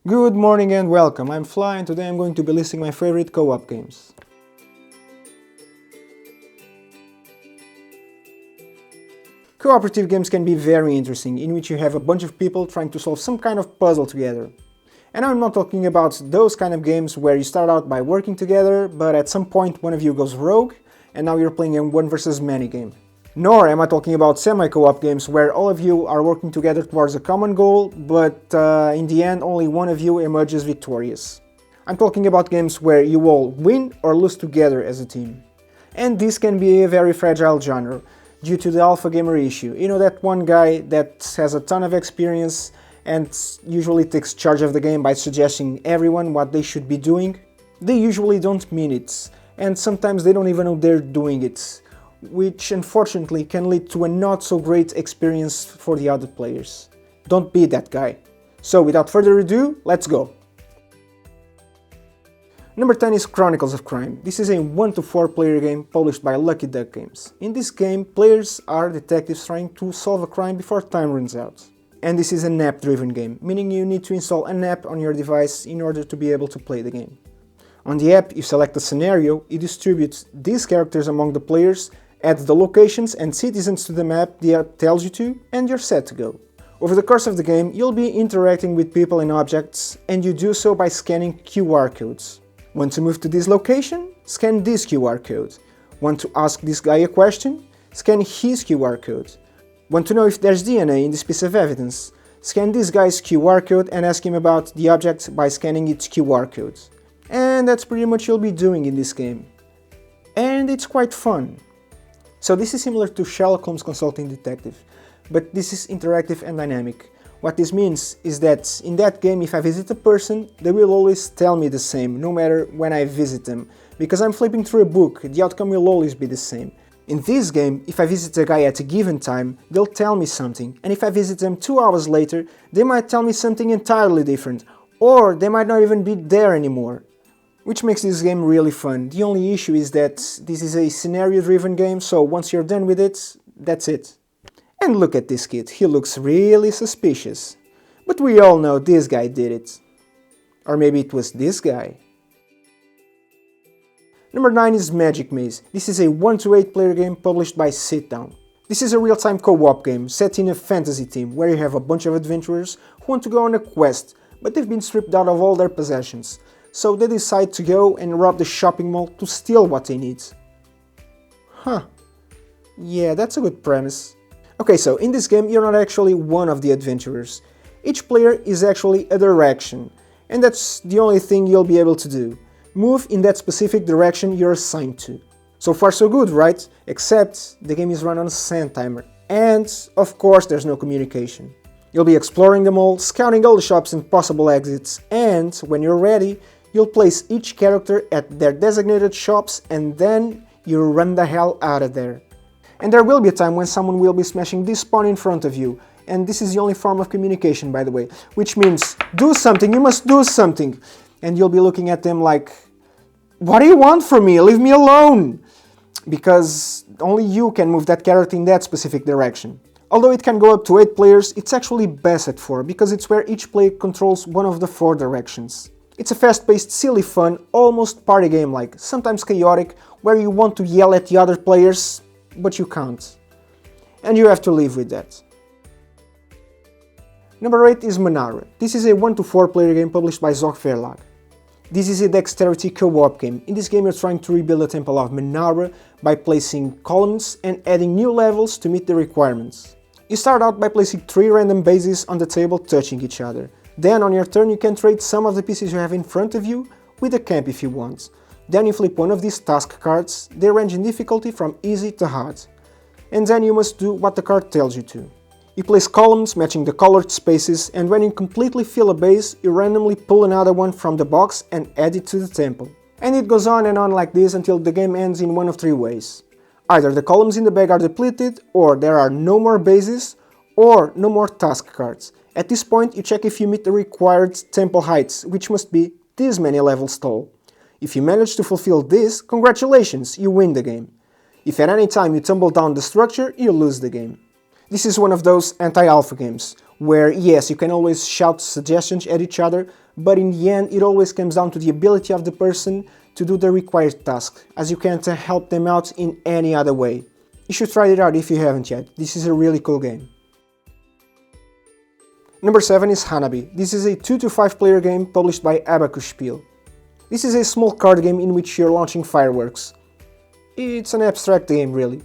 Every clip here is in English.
Good morning and welcome, I'm Fly and today I'm going to be listing my favorite co-op games. Cooperative games can be very interesting, in which you have a bunch of people trying to solve some kind of puzzle together. And I'm not talking about those kind of games where you start out by working together, but at some point one of you goes rogue, and now you're playing a one versus many game. Nor am I talking about semi-co-op games where all of you are working together towards a common goal, but in the end only one of you emerges victorious. I'm talking about games where you all win or lose together as a team. And this can be a very fragile genre, due to the alpha gamer issue. You know, that one guy that has a ton of experience and usually takes charge of the game by suggesting everyone what they should be doing? They usually don't mean it, and sometimes they don't even know they're doing it, which unfortunately can lead to a not so great experience for the other players. Don't be that guy. So without further ado, let's go! Number 10 is Chronicles of Crime. This is a 1 to 4 player game published by Lucky Duck Games. In this game, players are detectives trying to solve a crime before time runs out. And this is an app-driven game, meaning you need to install an app on your device in order to be able to play the game. On the app, you select a scenario, you distribute these characters among the players, add the locations and citizens to the map the app tells you to, and you're set to go. Over the course of the game, you'll be interacting with people and objects, and you do so by scanning QR codes. Want to move to this location? Scan this QR code. Want to ask this guy a question? Scan his QR code. Want to know if there's DNA in this piece of evidence? Scan this guy's QR code and ask him about the object by scanning its QR code. And that's pretty much what you'll be doing in this game. And it's quite fun. So this is similar to Sherlock Holmes Consulting Detective, but this is interactive and dynamic. What this means is that in that game, if I visit a person, they will always tell me the same, no matter when I visit them. Because I'm flipping through a book, the outcome will always be the same. In this game, if I visit a guy at a given time, they'll tell me something, and if I visit them 2 hours later, they might tell me something entirely different, or they might not even be there anymore. Which makes this game really fun. The only issue is that this is a scenario-driven game, so once you're done with it, that's it. And look at this kid, he looks really suspicious. But we all know this guy did it. Or maybe it was this guy. Number 9 is Magic Maze. This is a 1 to 8 player game published by Sit Down. This is a real-time co-op game set in a fantasy theme where you have a bunch of adventurers who want to go on a quest, but they've been stripped out of all their possessions. So they decide to go and rob the shopping mall to steal what they need. Huh. Yeah, that's a good premise. Okay, so in this game you're not actually one of the adventurers. Each player is actually a direction, and that's the only thing you'll be able to do. Move in that specific direction you're assigned to. So far so good, right? Except the game is run on a sand timer, and of course there's no communication. You'll be exploring the mall, scouting all the shops and possible exits, and when you're ready, you'll place each character at their designated shops and then you run the hell out of there. And there will be a time when someone will be smashing this pawn in front of you, and this is the only form of communication, by the way, which means do something, you must do something. And you'll be looking at them like, what do you want from me? Leave me alone! Because only you can move that character in that specific direction. Although it can go up to 8 players, it's actually best at 4, because it's where each player controls one of the 4 directions. It's a fast-paced, silly fun, almost party game-like, sometimes chaotic, where you want to yell at the other players, but you can't. And you have to live with that. Number 8 is Monara. This is a 1 to 4 player game published by Zog Verlag. This is a dexterity co-op game. In this game you're trying to rebuild the temple of Monara by placing columns and adding new levels to meet the requirements. You start out by placing 3 random bases on the table touching each other. Then on your turn you can trade some of the pieces you have in front of you with a camp if you want. Then you flip one of these task cards, they range in difficulty from easy to hard. And then you must do what the card tells you to. You place columns matching the colored spaces, and when you completely fill a base, you randomly pull another one from the box and add it to the temple. And it goes on and on like this until the game ends in one of 3 ways. Either the columns in the bag are depleted, or there are no more bases, or no more task cards. At this point you check if you meet the required temple heights, which must be this many levels tall. If you manage to fulfill this, congratulations, you win the game. If at any time you tumble down the structure, you lose the game. This is one of those anti-alpha games, where yes, you can always shout suggestions at each other, but in the end it always comes down to the ability of the person to do the required task, as you can't help them out in any other way. You should try it out if you haven't yet, this is a really cool game. Number 7 is Hanabi. This is a 2 to 5 player game published by Abacus Spiel. This is a small card game in which you're launching fireworks. It's an abstract game really.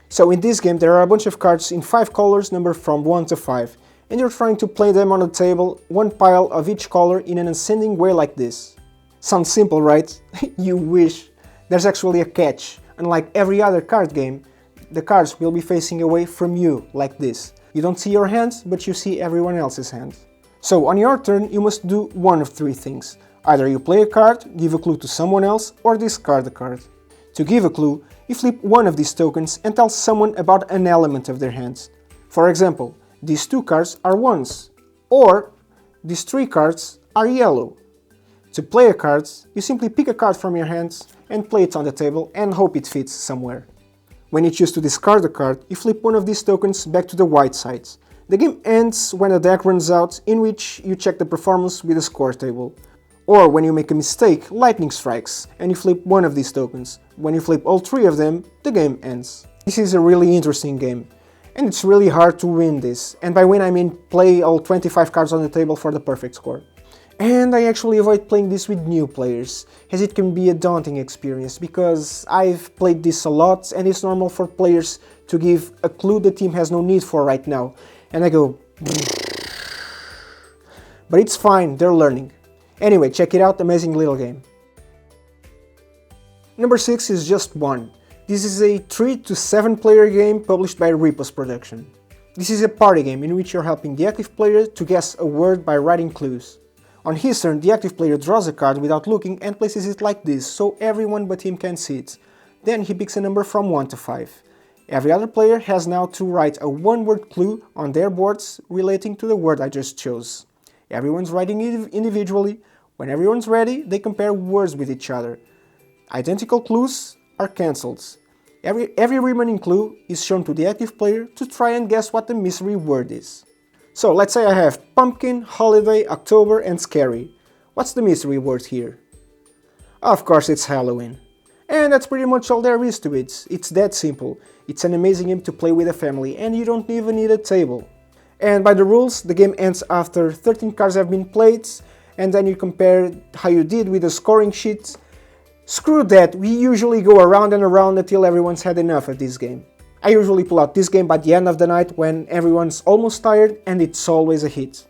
So in this game there are a bunch of cards in 5 colors numbered from 1 to 5, and you're trying to play them on the table, one pile of each color in an ascending way like this. Sounds simple, right? You wish. There's actually a catch. Unlike every other card game, the cards will be facing away from you, like this. You don't see your hands, but you see everyone else's hands. So on your turn you must do one of 3 things. Either you play a card, give a clue to someone else, or discard a card. To give a clue, you flip one of these tokens and tell someone about an element of their hands. For example, these 2 cards are ones, or these 3 cards are yellow. To play a card, you simply pick a card from your hands and play it on the table and hope it fits somewhere. When you choose to discard a card, you flip one of these tokens back to the white side. The game ends when the deck runs out, in which you check the performance with a score table. Or when you make a mistake, lightning strikes, and you flip one of these tokens. When you flip all 3 of them, the game ends. This is a really interesting game, and it's really hard to win this, and by win I mean play all 25 cards on the table for the perfect score. And I actually avoid playing this with new players, as it can be a daunting experience, because I've played this a lot and it's normal for players to give a clue the team has no need for right now, and I go but it's fine, they're learning. Anyway, check it out, amazing little game. Number 6 is Just One. This is a 3 to 7 player game published by Repos Production. This is a party game in which you're helping the active player to guess a word by writing clues. On his turn, the active player draws a card without looking and places it like this, so everyone but him can see it. Then he picks a number from 1 to 5. Every other player has now to write a one-word clue on their boards relating to the word I just chose. Everyone's writing individually. When everyone's ready, they compare words with each other. Identical clues are cancelled. Every remaining clue is shown to the active player to try and guess what the mystery word is. So let's say I have pumpkin, holiday, October and scary. What's the mystery word here? Of course it's Halloween. And that's pretty much all there is to it. It's that simple. It's an amazing game to play with a family and you don't even need a table. And by the rules, the game ends after 13 cards have been played, and then you compare how you did with the scoring sheet. Screw that, we usually go around and around until everyone's had enough of this game. I usually pull out this game by the end of the night when everyone's almost tired, and it's always a hit.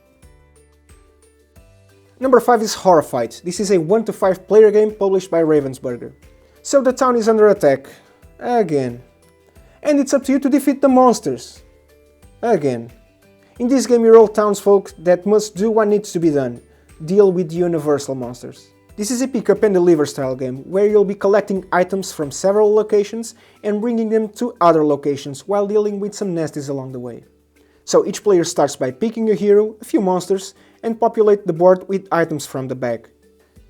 Number 5 is Horrified. This is a 1 to 5 player game published by Ravensburger. So the town is under attack. Again. And it's up to you to defeat the monsters. Again. In this game you're all townsfolk that must do what needs to be done. Deal with the universal monsters. This is a pick up and deliver style game, where you'll be collecting items from several locations and bringing them to other locations while dealing with some nasties along the way. So each player starts by picking a hero, a few monsters, and populate the board with items from the bag.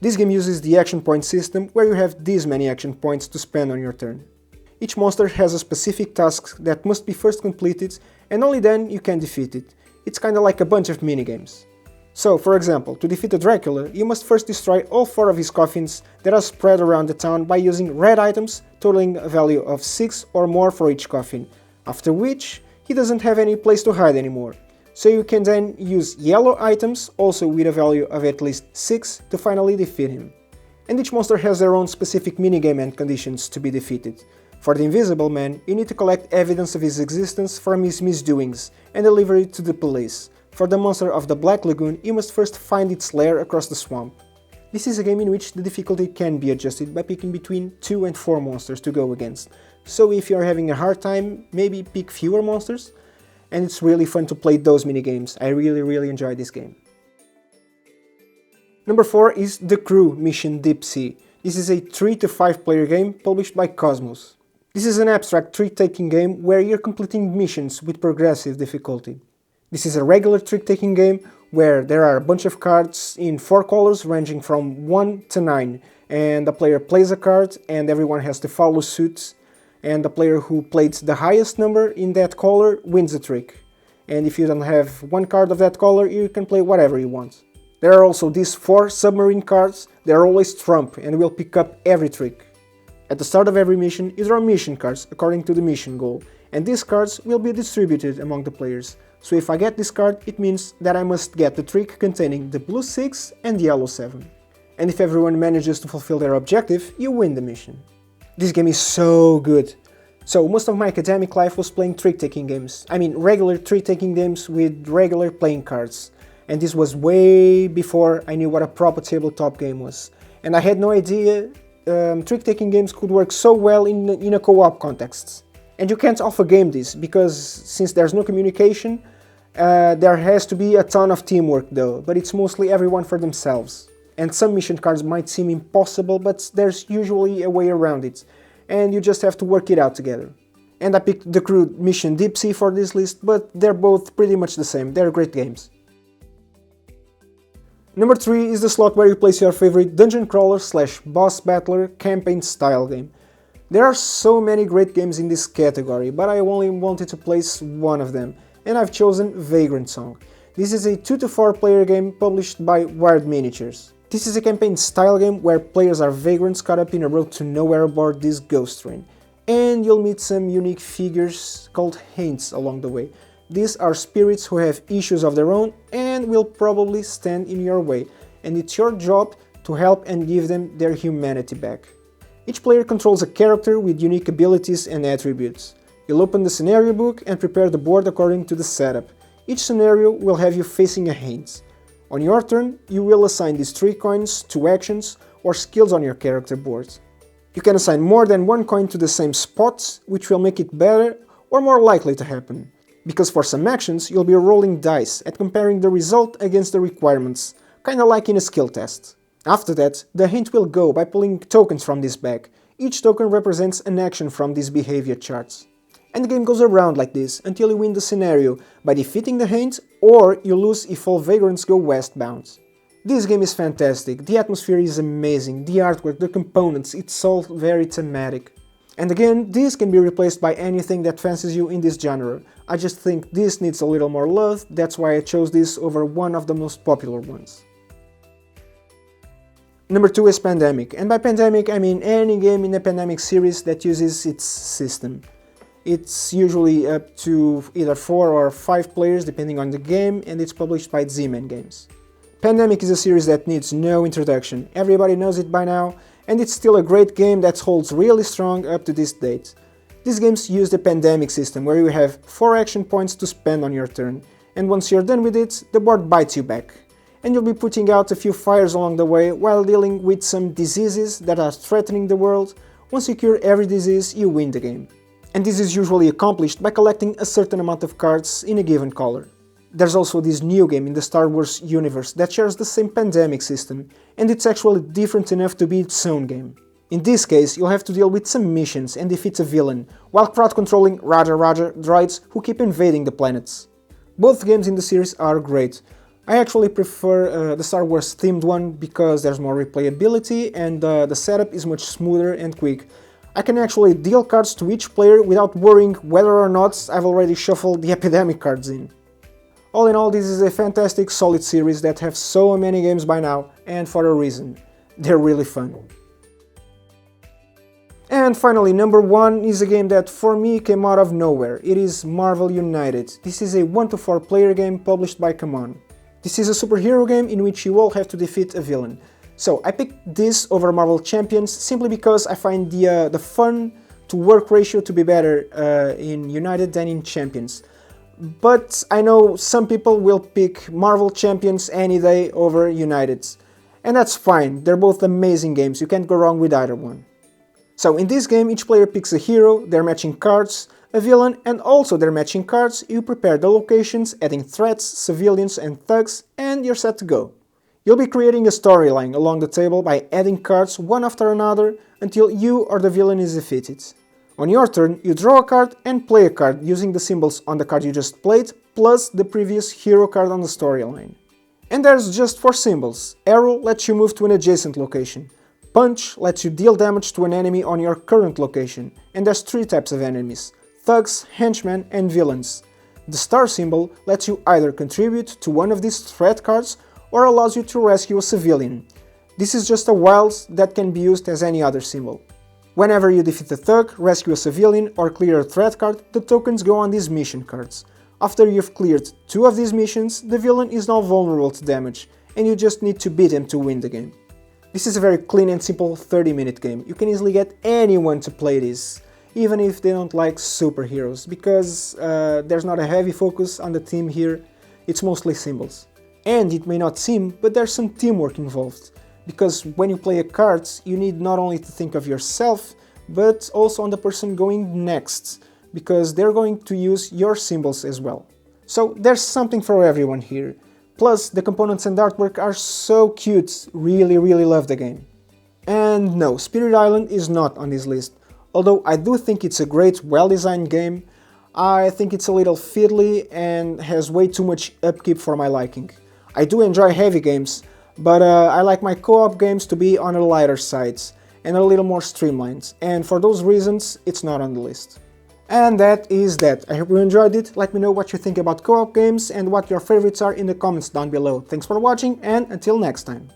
This game uses the action point system, where you have these many action points to spend on your turn. Each monster has a specific task that must be first completed, and only then you can defeat it. It's kinda like a bunch of minigames. So, for example, to defeat a Dracula, you must first destroy all 4 of his coffins that are spread around the town by using red items totaling a value of 6 or more for each coffin, after which he doesn't have any place to hide anymore. So you can then use yellow items, also with a value of at least 6, to finally defeat him. And each monster has their own specific minigame and conditions to be defeated. For the Invisible Man, you need to collect evidence of his existence from his misdoings and deliver it to the police. For the monster of the Black Lagoon, you must first find its lair across the swamp. This is a game in which the difficulty can be adjusted by picking between 2 and 4 monsters to go against. So if you are having a hard time, maybe pick fewer monsters. And it's really fun to play those minigames. I really enjoy this game. Number 4 is The Crew Mission Deep Sea. This is a 3 to 5 player game published by Cosmos. This is an abstract trick-taking game where you're completing missions with progressive difficulty. This is a regular trick-taking game where there are a bunch of cards in 4 colors ranging from 1 to 9, and the player plays a card and everyone has to follow suit, and the player who played the highest number in that color wins the trick. And if you don't have one card of that color, you can play whatever you want. There are also these 4 submarine cards. They are always trump and will pick up every trick. At the start of every mission, you draw mission cards according to the mission goal, and these cards will be distributed among the players. So if I get this card, it means that I must get the trick containing the blue 6 and the yellow 7. And if everyone manages to fulfill their objective, you win the mission. This game is so good. So most of my academic life was playing trick-taking games. I mean regular trick-taking games with regular playing cards. And this was way before I knew what a proper tabletop game was. And I had no idea trick-taking games could work so well in a co-op context. And you can't off-game this, because since there's no communication, there has to be a ton of teamwork though, but it's mostly everyone for themselves. And some mission cards might seem impossible, but there's usually a way around it, and you just have to work it out together. And I picked the crude Mission Deep Sea for this list, but they're both pretty much the same, they're great games. Number 3 is the slot where you place your favorite dungeon crawler / boss battler campaign style game. There are so many great games in this category, but I only wanted to place one of them, and I've chosen Vagrant Song. This is a 2 to 4 player game published by Wired Miniatures. This is a campaign style game where players are vagrants caught up in a road to nowhere aboard this ghost train. And you'll meet some unique figures called Haints along the way. These are spirits who have issues of their own and will probably stand in your way, and it's your job to help and give them their humanity back. Each player controls a character with unique abilities and attributes. You'll open the scenario book and prepare the board according to the setup. Each scenario will have you facing a Haint. On your turn, you will assign these 3 coins to actions or skills on your character board. You can assign more than 1 coin to the same spot, which will make it better or more likely to happen. Because for some actions, you'll be rolling dice and comparing the result against the requirements, kinda like in a skill test. After that, the hint will go by pulling tokens from this bag. Each token represents an action from these behavior charts. And the game goes around like this until you win the scenario by defeating the hint, or you lose if all vagrants go westbound. This game is fantastic, the atmosphere is amazing, the artwork, the components, it's all very thematic. And again, this can be replaced by anything that fancies you in this genre. I just think this needs a little more love, that's why I chose this over one of the most popular ones. Number 2 is Pandemic, and by Pandemic I mean any game in the Pandemic series that uses its system. It's usually up to either 4 or 5 players depending on the game, and it's published by Z-Man Games. Pandemic is a series that needs no introduction, everybody knows it by now, and it's still a great game that holds really strong up to this date. These games use the Pandemic system where you have 4 action points to spend on your turn, and once you're done with it, the board bites you back. And you'll be putting out a few fires along the way while dealing with some diseases that are threatening the world. Once you cure every disease, you win the game. And this is usually accomplished by collecting a certain amount of cards in a given color. There's also this new game in the Star Wars universe that shares the same Pandemic system, and it's actually different enough to be its own game. In this case, you'll have to deal with some missions and defeat a villain, while crowd-controlling Roger droids who keep invading the planets. Both games in the series are great. I actually prefer the Star Wars themed one because there's more replayability and the setup is much smoother and quick. I can actually deal cards to each player without worrying whether or not I've already shuffled the Epidemic cards in. All in all, this is a fantastic, solid series that have so many games by now, and for a reason. They're really fun. And finally, number 1 is a game that for me came out of nowhere. It is Marvel United. This is a 1 to 4 player game published by CMON. This is a superhero game in which you all have to defeat a villain. So I picked this over Marvel Champions simply because I find the fun to work ratio to be better in United than in Champions. But I know some people will pick Marvel Champions any day over United. And that's fine, they're both amazing games, you can't go wrong with either one. So in this game each player picks a hero, their matching cards, a villain and also their matching cards. You prepare the locations, adding threats, civilians and thugs, and you're set to go. You'll be creating a storyline along the table by adding cards one after another until you or the villain is defeated. On your turn, you draw a card and play a card using the symbols on the card you just played, plus the previous hero card on the storyline. And there's just 4 symbols. Arrow lets you move to an adjacent location. Punch lets you deal damage to an enemy on your current location. And there's 3 types of enemies: thugs, henchmen and villains. The star symbol lets you either contribute to one of these threat cards or allows you to rescue a civilian. This is just a wild that can be used as any other symbol. Whenever you defeat a thug, rescue a civilian, or clear a threat card, the tokens go on these mission cards. After you've cleared 2 of these missions, the villain is now vulnerable to damage, and you just need to beat him to win the game. This is a very clean and simple 30-minute game. You can easily get anyone to play this, even if they don't like superheroes, because there's not a heavy focus on the theme here, it's mostly symbols. And it may not seem, but there's some teamwork involved, because when you play a card, you need not only to think of yourself, but also on the person going next, because they're going to use your symbols as well. So there's something for everyone here. Plus, the components and artwork are so cute, really love the game. And no, Spirit Island is not on this list. Although I do think it's a great, well-designed game, I think it's a little fiddly and has way too much upkeep for my liking. I do enjoy heavy games, but I like my co-op games to be on the lighter sides and a little more streamlined, and for those reasons, it's not on the list. And that is that. I hope you enjoyed it. Let me know what you think about co-op games and what your favorites are in the comments down below. Thanks for watching, and until next time.